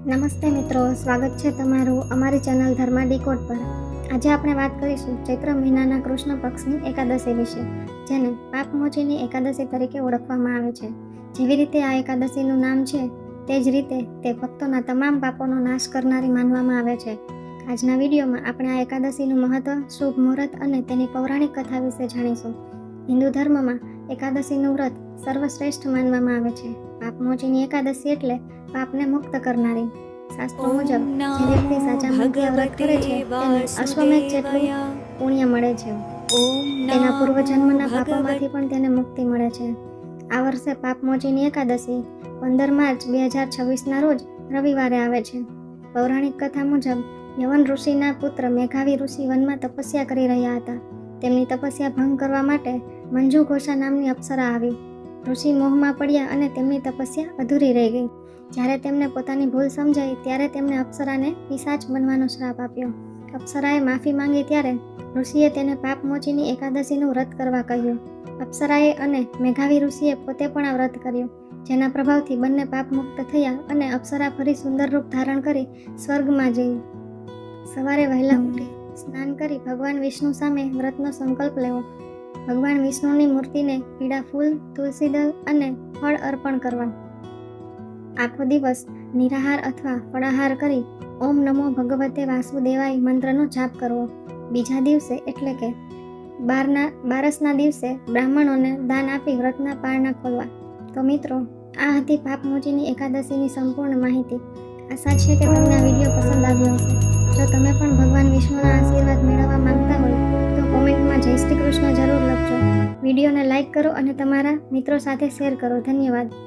નમસ્તે મિત્રો, સ્વાગત છે તમારું અમારી ચેનલ ધર્મા ડીકોડ પર। આજે આપણે વાત કરીશું ચૈત્ર મહિનાના કૃષ્ણ પક્ષની એકાદશી વિશે, જેને પાપમોચીની એકાદશી તરીકે ઓળખવામાં આવે છે। જેવી રીતે આ એકાદશીનું નામ છે, તે જ રીતે તે ભક્તોના તમામ પાપોનો નાશ કરનારી માનવામાં આવે છે। આજના વિડીયોમાં આપણે આ એકાદશીનું મહત્વ, શુભ મુહૂર્ત અને તેની પૌરાણિક કથા વિશે જાણીશું। હિન્દુ ધર્મમાં એકાદશીનું વ્રત સર્વશ્રેષ્ઠ માનવામાં આવે છે। પાપમોચીની એકાદશી એટલે પાપને મુક્ત કરનારી। શાસ્ત્રો મુજબ જે વ્યક્તિ સાચા મનથી આ વ્રત કરે છે તેને અશ્વમેધ જેટલું પુણ્ય મળે છે। તેના પૂર્વજન્મના પાપોમાંથી પણ તેને મુક્તિ મળે છે। આ વર્ષે પાપમોચીની એકાદશી 15 માર્ચ 2026ના રોજ રવિવારે આવે છે। પૌરાણિક કથા મુજબ યવન ઋષિના પુત્ર મેઘાવી ઋષિ વનમાં તપસ્યા કરી રહ્યા હતા। તેમની તપસ્યા ભંગ કરવા માટે મંજુ ઘોષા નામની અપ્સરા આવી। ઋષિ મોહમાં પડ્યા અને તેમની તપસ્યા અધૂરી રહી ગઈ। જ્યારે તેમને પોતાની ભૂલ સમજાઈ ત્યારે તેમણે અપ્સરાને પિશાચ બનવાનો શ્રાપ આપ્યો। અપ્સરાએ માફી માંગી ત્યારે ઋષિએ તેને પાપમોચીની એકાદશીનું વ્રત કરવા કહ્યું। અપ્સરાએ અને મેઘાવી ઋષિએ પોતે પણ આ વ્રત કર્યું, જેના પ્રભાવથી બંને પાપ મુક્ત થયા અને અપ્સરા ફરી સુંદર રૂપ ધારણ કરી સ્વર્ગમાં જઈ। સવારે વહેલા ઉઠી સ્નાન કરી ભગવાન વિષ્ણુ સામે વ્રતનો સંકલ્પ લેવો। ભગવાન વિષ્ણુની મૂર્તિને પીળા ફૂલ, તુલસીદળ અને ફળ અર્પણ કરવા। આખો દિવસ નિરાહાર અથવા ફળાહાર કરી ઓમ નમો ભગવતે વાસુદેવાય મંત્રનો જાપ કરવો। બીજા દિવસે એટલે કે બારસના દિવસે બ્રાહ્મણોને દાન આપી વ્રતના પારણા ખોલવા। તો મિત્રો, આ હતી પાપમોચીની એકાદશીની સંપૂર્ણ માહિતી। આશા છે કે તમને આ વિડીયો પસંદ આવ્યો હશે। જો તમે પણ ભગવાન વિષ્ણુના આશીર્વાદ મેળવવા માંગતા હોય તો કોમેન્ટમાં જય શ્રી કૃષ્ણ જરૂર લખજો। વિડીયોને લાઇક કરો અને તમારા મિત્રો સાથે શેર કરો। ધન્યવાદ।